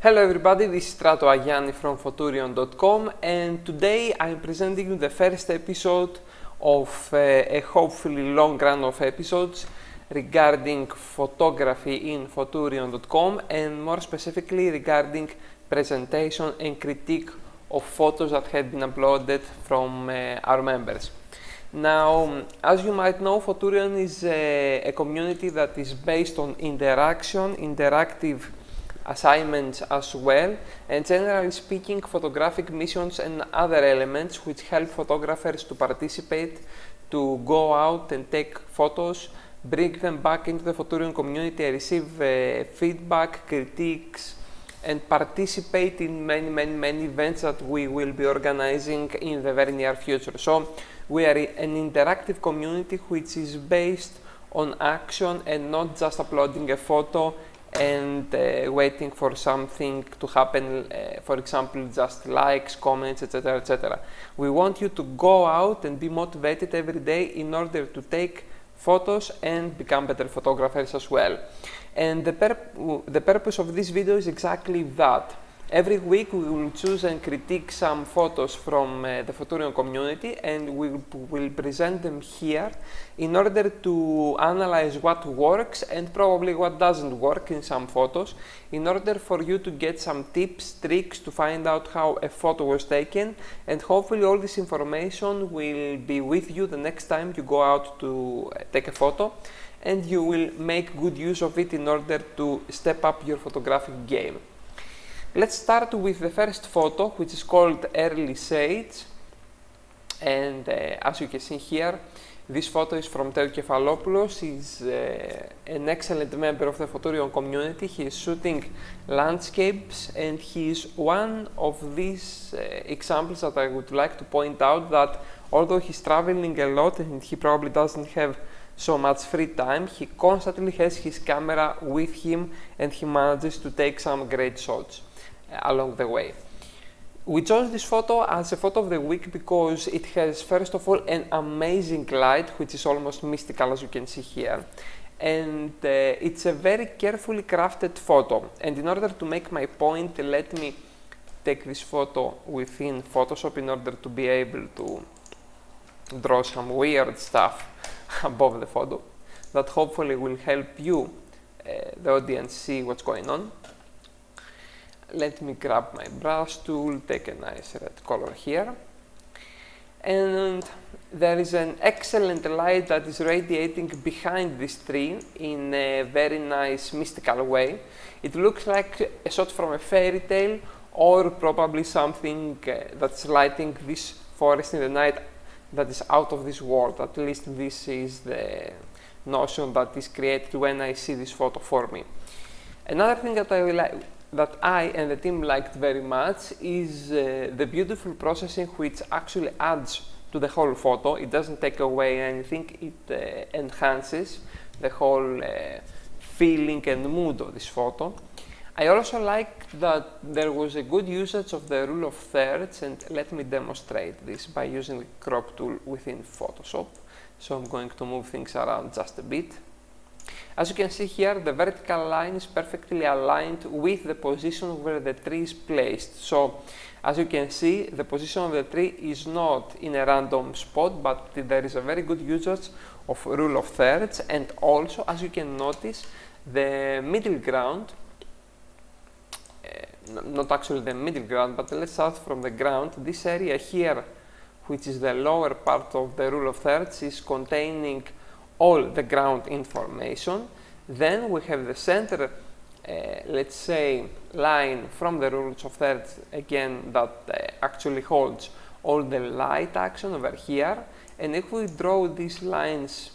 Hello everybody, this is from CraftiusPRO.com and today I'm presenting you the first episode of a hopefully long run of episodes regarding photography in CraftiusPRO.com and more specifically regarding presentation and critique of photos that had been uploaded from our members. Now, as you might know, Photurion is a community that is based on interactive assignments as well, and generally speaking, photographic missions and other elements which help photographers to participate, to go out and take photos, bring them back into the Photurion community, receive feedback, critiques, and participate in many events that we will be organizing in the very near future. So we are an interactive community which is based on action and not just uploading a photo and waiting for something to happen, for example, just likes, comments, etc., etc. We want you to go out and be motivated every day in order to take photos and become better photographers as well. And the purpose of this video is exactly that. Every week we will choose and critique some photos from the Photurion community, and we will present them here in order to analyze what works and probably what doesn't work in some photos, in order for you to get some tips, tricks to find out how a photo was taken, and hopefully all this information will be with you the next time you go out to take a photo, and you will make good use of it in order to step up your photographic game. Let's start with the first photo, which is called Early Sage, and as you can see here, this photo is from Theo Kefalopoulos. He's an excellent member of the Photurion community. He is shooting landscapes, and he is one of these examples that I would like to point out, that although he's traveling a lot and he probably doesn't have so much free time, he constantly has his camera with him and he manages to take some great shots along the way. We chose this photo as a photo of the week because it has, first of all, an amazing light, which is almost mystical, as you can see here, and it's a very carefully crafted photo. And in order to make my point, let me take this photo within Photoshop in order to be able to draw some weird stuff above the photo that hopefully will help you, the audience, see what's going on. Let me grab my brush tool, take a nice red color here, and there is an excellent light that is radiating behind this tree in a very nice mystical way. It looks like a shot from a fairy tale, or probably something that's lighting this forest in the night that is out of this world. At least this is the notion that is created when I see this photo for me. Another thing that I and the team liked very much is the beautiful processing, which actually adds to the whole photo. It doesn't take away anything, it enhances the whole feeling and mood of this photo. I also liked that there was a good usage of the rule of thirds, and let me demonstrate this by using the crop tool within Photoshop. So I'm going to move things around just a bit. As you can see here, the vertical line is perfectly aligned with the position where the tree is placed. So, as you can see, the position of the tree is not in a random spot, but there is a very good usage of rule of thirds. And also, as you can notice, the middle ground, not actually the middle ground, but let's start from the ground. This area here, which is the lower part of the rule of thirds, is containing all the ground information. Then we have the center, let's say, line from the rules of thirds, again, that actually holds all the light action over here. And if we draw these lines,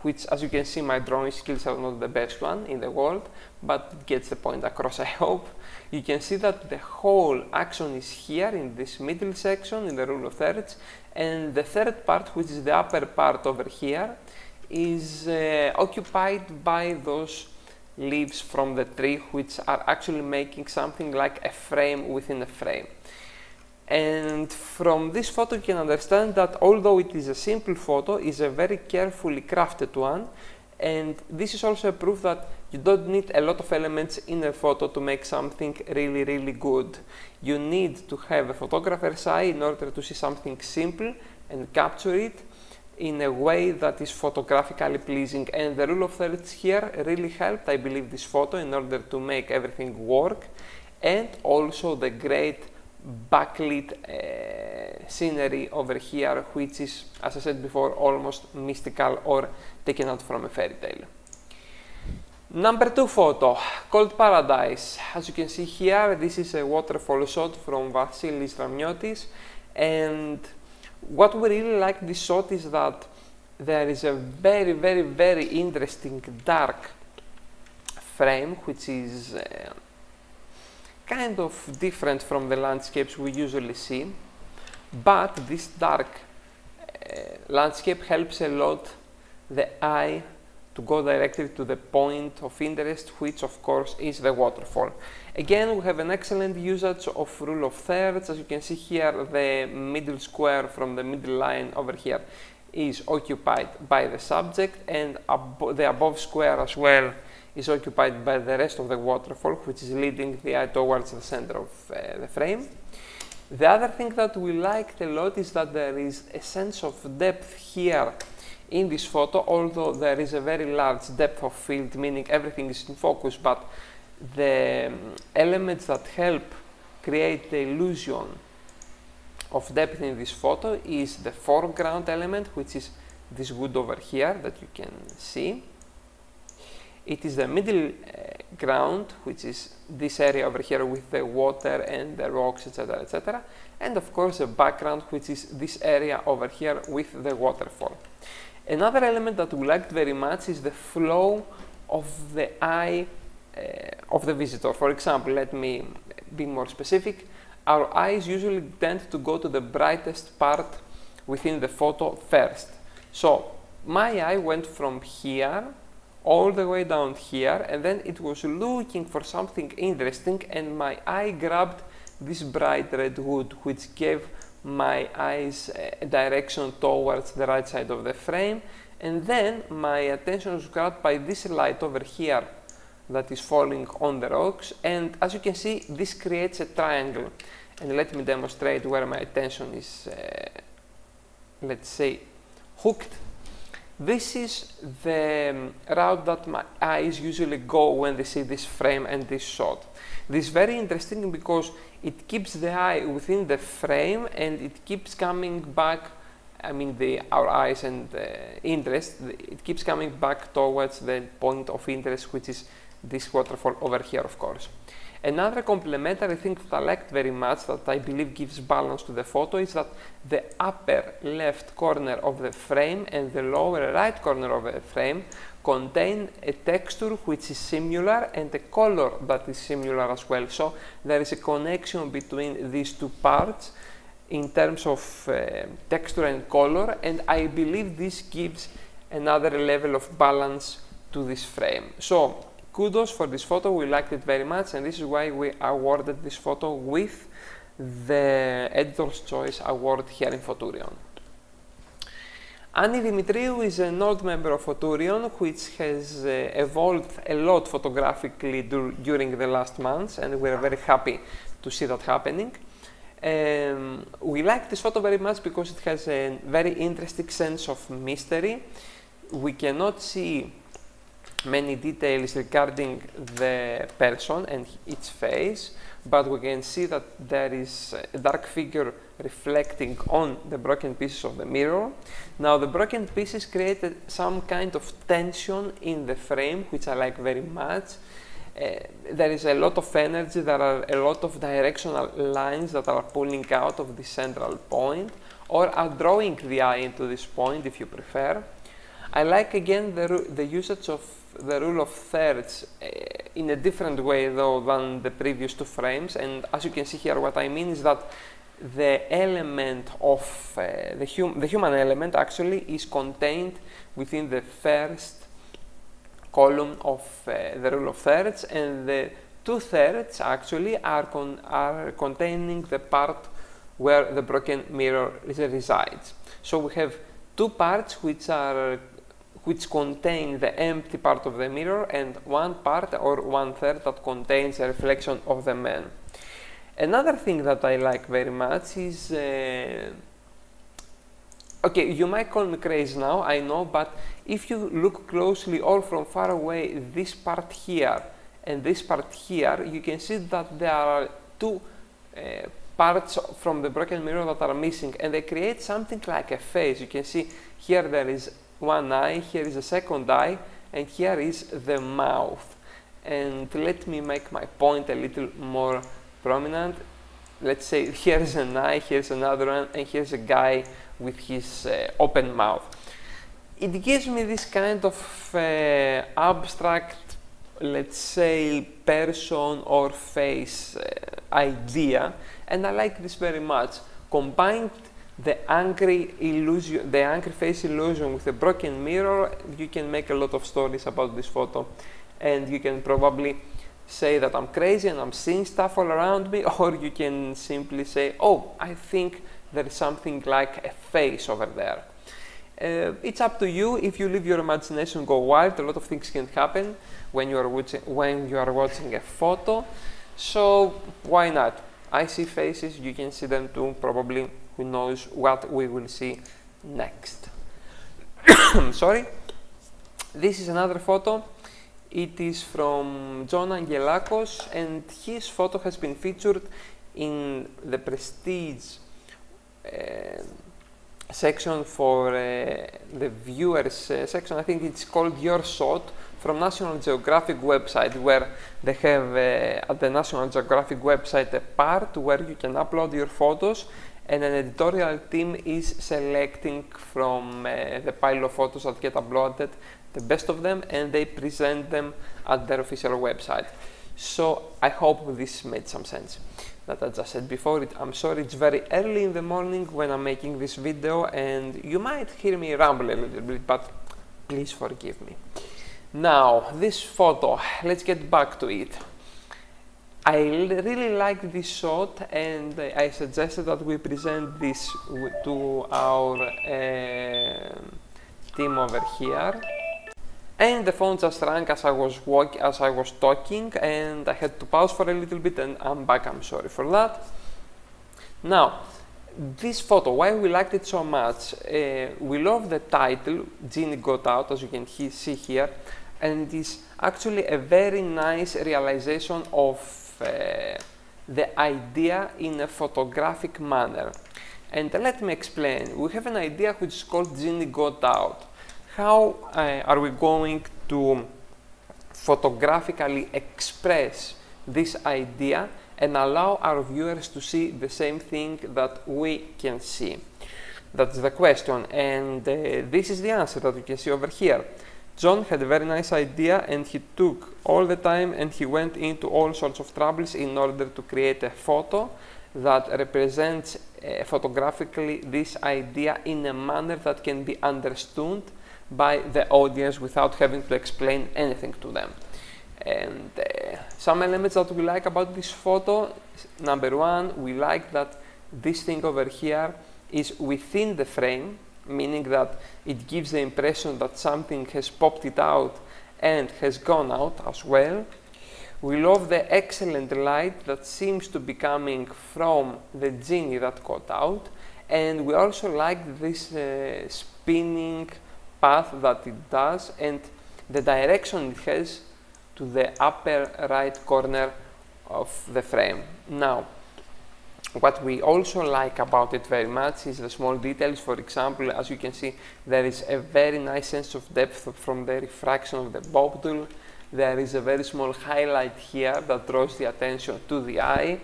which, as you can see, my drawing skills are not the best one in the world, but it gets the point across, I hope. You can see that the whole action is here in this middle section in the rule of thirds, and the third part, which is the upper part over here, is occupied by those leaves from the tree, which are actually making something like a frame within a frame. And from this photo you can understand that although it is a simple photo, it is a very carefully crafted one, and this is also a proof that you don't need a lot of elements in a photo to make something really, really good. You need to have a photographer's eye in order to see something simple and capture it in a way that is photographically pleasing. And the rule of thirds here really helped, I believe, this photo in order to make everything work, and also the great backlit scenery over here, which is, as I said before, almost mystical or taken out from a fairy tale. Number 2 photo, called Paradise. As you can see here, this is a waterfall shot from Vasilis Ramiotis, and what we really like this shot is that there is a very, very, very interesting dark frame, which is kind of different from the landscapes we usually see, but this dark landscape helps a lot the eye to go directly to the point of interest, which of course is the waterfall. Again, we have an excellent usage of rule of thirds. As you can see here, the middle square from the middle line over here is occupied by the subject, and the above square as well is occupied by the rest of the waterfall, which is leading the eye towards the center of the frame. The other thing that we liked a lot is that there is a sense of depth here in this photo, although there is a very large depth of field, meaning everything is in focus, but the elements that help create the illusion of depth in this photo is the foreground element, which is this wood over here that you can see. It is the middle ground, which is this area over here with the water and the rocks, etc., etc. And of course the background, which is this area over here with the waterfall. Another element that we liked very much is the flow of the eye of the visitor. For example, let me be more specific. Our eyes usually tend to go to the brightest part within the photo first. So my eye went from here all the way down here, and then it was looking for something interesting, and my eye grabbed this bright red wood, which gave my eyes a direction towards the right side of the frame, and then my attention was grabbed by this light over here that is falling on the rocks, and as you can see, this creates a triangle. And let me demonstrate where my attention is, let's say, hooked. This is the route that my eyes usually go when they see this frame and this shot. This is very interesting because it keeps the eye within the frame, and it keeps coming back, I mean our eyes and interest, it keeps coming back towards the point of interest, which is this waterfall over here, of course. Another complementary thing that I liked very much, that I believe gives balance to the photo, is that the upper left corner of the frame and the lower right corner of the frame contain a texture which is similar and a color that is similar as well. So there is a connection between these two parts in terms of texture and color, and I believe this gives another level of balance to this frame. So kudos for this photo, we liked it very much, and this is why we awarded this photo with the Editor's Choice Award here in Photurion. Annie Dimitriou is an old member of Photurion, which has evolved a lot photographically during the last months, and we are very happy to see that happening. We like this photo very much because it has a very interesting sense of mystery. We cannot see many details regarding the person and its face, but we can see that there is a dark figure reflecting on the broken pieces of the mirror. Now the broken pieces created some kind of tension in the frame, which I like very much. There is a lot of energy, there are a lot of directional lines that are pulling out of the central point, or are drawing the eye into this point if you prefer. I like again the usage of the rule of thirds in a different way though than the previous two frames, and as you can see here, what I mean is that the element of the human element actually is contained within the first column of the rule of thirds, and the 2/3 actually are containing the part where the broken mirror resides. So we have two parts which which contain the empty part of the mirror and one part or 1/3 that contains a reflection of the man. Another thing that I like very much is, okay, you might call me crazy now, I know, but if you look closely or from far away, this part here and this part here, you can see that there are two parts from the broken mirror that are missing, and they create something like a face. You can see here there is one eye, here is a second eye, and here is the mouth. And let me make my point a little more prominent. Let's say here is an eye, here's another one, and here's a guy with his open mouth. It gives me this kind of abstract, let's say, person or face idea, and I like this very much. Combined the angry illusion, the angry face illusion with the broken mirror, you can make a lot of stories about this photo, and you can probably say that I'm crazy and I'm seeing stuff all around me, or you can simply say, oh, I think there is something like a face over there. It's up to you. If you leave your imagination go wild, a lot of things can happen when you are watching a photo. So why not? I see faces, you can see them too. Probably, who knows what we will see next. Sorry. This is another photo. It is from John Angelakos, and his photo has been featured in the Prestige section for the viewers section. I think it's called Your Shot, from National Geographic website, where they have at the National Geographic website a part where you can upload your photos, and an editorial team is selecting from the pile of photos that get uploaded the best of them, and they present them at their official website. So I hope this made some sense. That I just said before. I'm sorry, it's very early in the morning when I'm making this video, and you might hear me ramble a little bit, but please forgive me. Now, this photo, let's get back to it. I really like this shot, and I suggested that we present this to our team over here. And the phone just rang as I was talking, and I had to pause for a little bit, and I'm back. I'm sorry for that. Now, this photo, why we liked it so much? We love the title, Genie Got Out, as you can see here, and it is actually a very nice realization of the idea in a photographic manner. And let me explain. We have an idea which is called Genie Got Out. How are we going to photographically express this idea and allow our viewers to see the same thing that we can see? That's the question, and this is the answer that you can see over here. John had a very nice idea, and he took all the time and he went into all sorts of troubles in order to create a photo that represents photographically this idea in a manner that can be understood by the audience without having to explain anything to them. And some elements that we like about this photo: number one, we like that this thing over here is within the frame, meaning that it gives the impression that something has popped it out and has gone out as well. We love the excellent light that seems to be coming from the genie that got out, and we also like this spinning path that it does and the direction it has to the upper right corner of the frame. Now, what we also like about it very much is the small details. For example, as you can see, there is a very nice sense of depth from the refraction of the bob tool. There is a very small highlight here that draws the attention to the eye,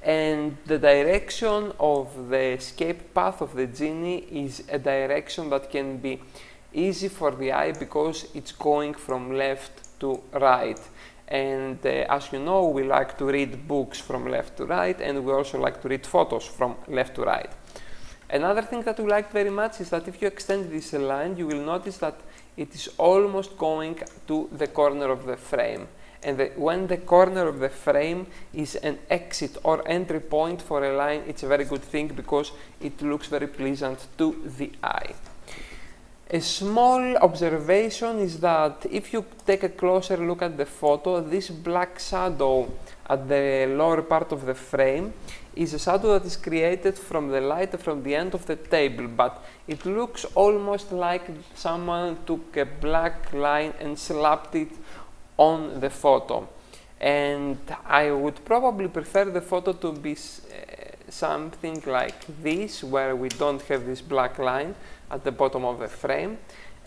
and the direction of the escape path of the genie is a direction that can be easy for the eye because it's going from left to right. And as you know, we like to read books from left to right, and we also like to read photos from left to right. Another thing that we like very much is that if you extend this line, you will notice that it is almost going to the corner of the frame. And when the corner of the frame is an exit or entry point for a line, it's a very good thing because it looks very pleasant to the eye. A small observation is that if you take a closer look at the photo, this black shadow at the lower part of the frame is a shadow that is created from the light from the end of the table, but it looks almost like someone took a black line and slapped it on the photo. And I would probably prefer the photo to be something like this, where we don't have this black line at the bottom of the frame,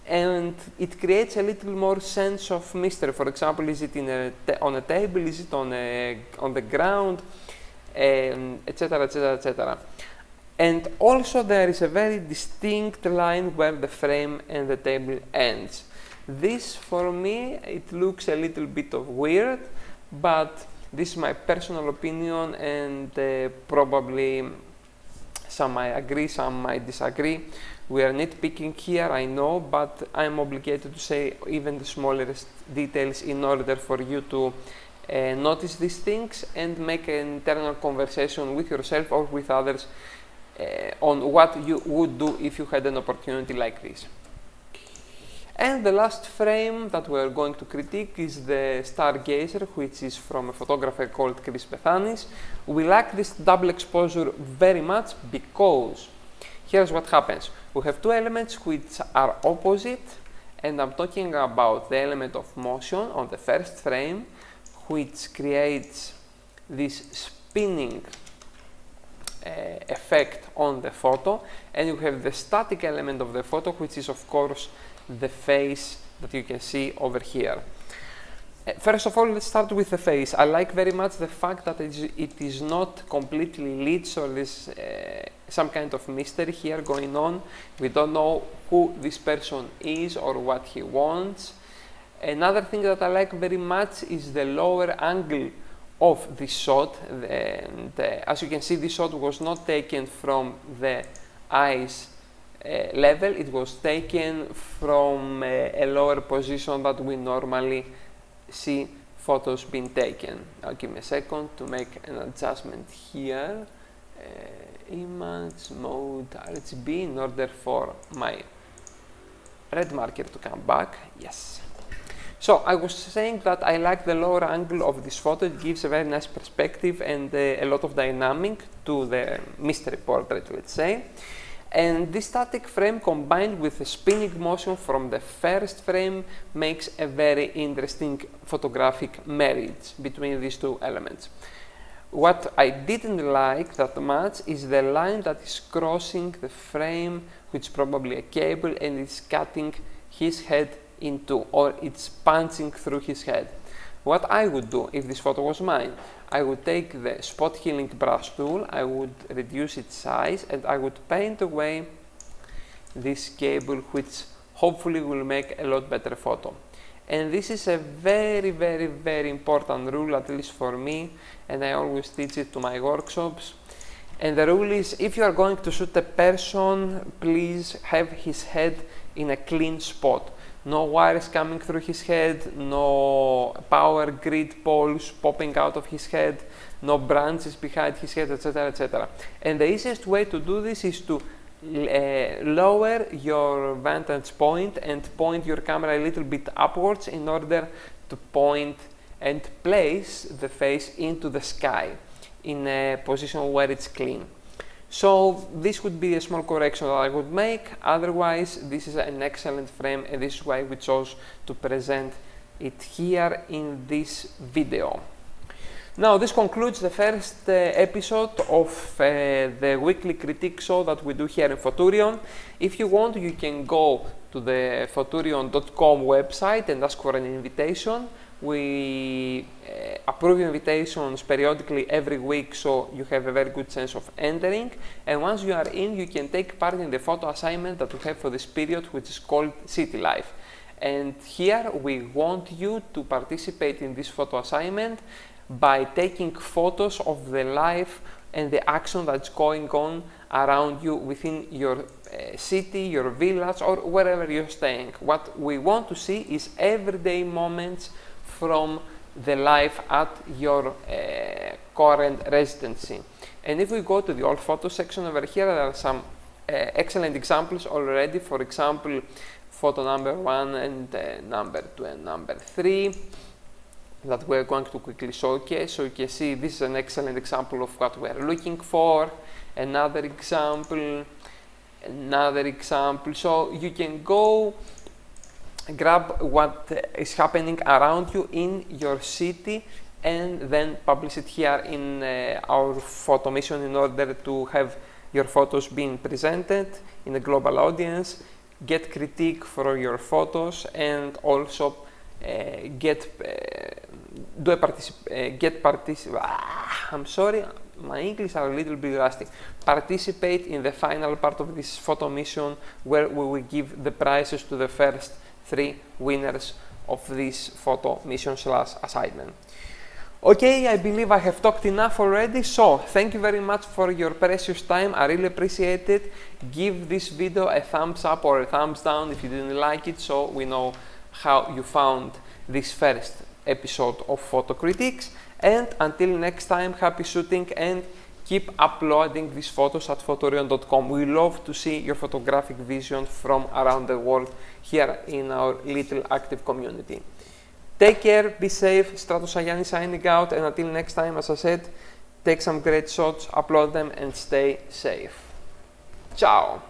and it creates a little more sense of mystery. For example, is it on a table, is it on the ground, etc, etc, etc. And also there is a very distinct line where the frame and the table ends. This, for me, it looks a little bit of weird, but this is my personal opinion, and probably some might agree, some might disagree. We are nitpicking here, I know, but I'm obligated to say even the smallest details in order for you to notice these things and make an internal conversation with yourself or with others on what you would do if you had an opportunity like this. And the last frame that we are going to critique is the Stargazer, which is from a photographer called Chris Bethanis. We like this double exposure very much because here's what happens. We have two elements which are opposite, and I'm talking about the element of motion on the first frame, which creates this spinning effect on the photo, and you have the static element of the photo, which is of course the face that you can see over here. First of all, let's start with the face. I like very much the fact that it is not completely lit, so there's some kind of mystery here going on. We don't know who this person is or what he wants. Another thing that I like very much is the lower angle of this shot. As you can see, this shot was not taken from the eyes level, it was taken from a lower position that we normally see photos being taken. I'll give me a second to make an adjustment here. Image mode RGB in order for my red marker to come back. Yes. So I was saying that I like the lower angle of this photo. It gives a very nice perspective and a lot of dynamic to the mystery portrait, let's say. And this static frame combined with the spinning motion from the first frame makes a very interesting photographic marriage between these two elements. What I didn't like that much is the line that is crossing the frame, which is probably a cable, and is cutting his head in two, or it's punching through his head. What I would do if this photo was mine, I would take the spot healing brush tool, I would reduce its size, and I would paint away this cable, which hopefully will make a lot better photo. And this is a very, very, very important rule, at least for me, and I always teach it to my workshops. And the rule is, if you are going to shoot a person, please have his head in a clean spot. No wires coming through his head, no power grid poles popping out of his head, no branches behind his head, etc, etc. And the easiest way to do this is to lower your vantage point and point your camera a little bit upwards in order to point and place the face into the sky in a position where it's clean. So this would be a small correction that I would make. Otherwise, this is an excellent frame, and this is why we chose to present it here in this video. Now, this concludes the first episode of the weekly critique show that we do here in Photurion. If you want, you can go to the CraftiusPRO.com website and ask for an invitation. We approve invitations periodically every week, so you have a very good sense of entering. And once you are in, you can take part in the photo assignment that we have for this period, which is called City Life. And here we want you to participate in this photo assignment by taking photos of the life and the action that's going on around you within your city, your village, or wherever you're staying. What we want to see is everyday moments from the life at your current residency. And if we go to the old photo section over here, there are some excellent examples already. For example, photo number 1 and number 2 and number 3 that we're going to quickly showcase. So you can see this is an excellent example of what we're looking for. Another example. So you can go grab what is happening around you in your city and then publish it here in our photo mission in order to have your photos being presented in a global audience, get critique for your photos, and also I'm sorry, my English are a little bit rusty. Participate in the final part of this photo mission where we will give the prizes to the first 3 winners of this photo mission / assignment. Okay, I believe I have talked enough already, so thank you very much for your precious time. I really appreciate it. Give this video a thumbs up or a thumbs down if you didn't like it, so we know how you found this first episode of Photo Critiques. And until next time, happy shooting and keep uploading these photos at Photorion.com. We love to see your photographic vision from around the world here in our little active community. Take care, be safe. Stratos Agiannis signing out, and until next time, as I said, take some great shots, upload them, and stay safe. Ciao!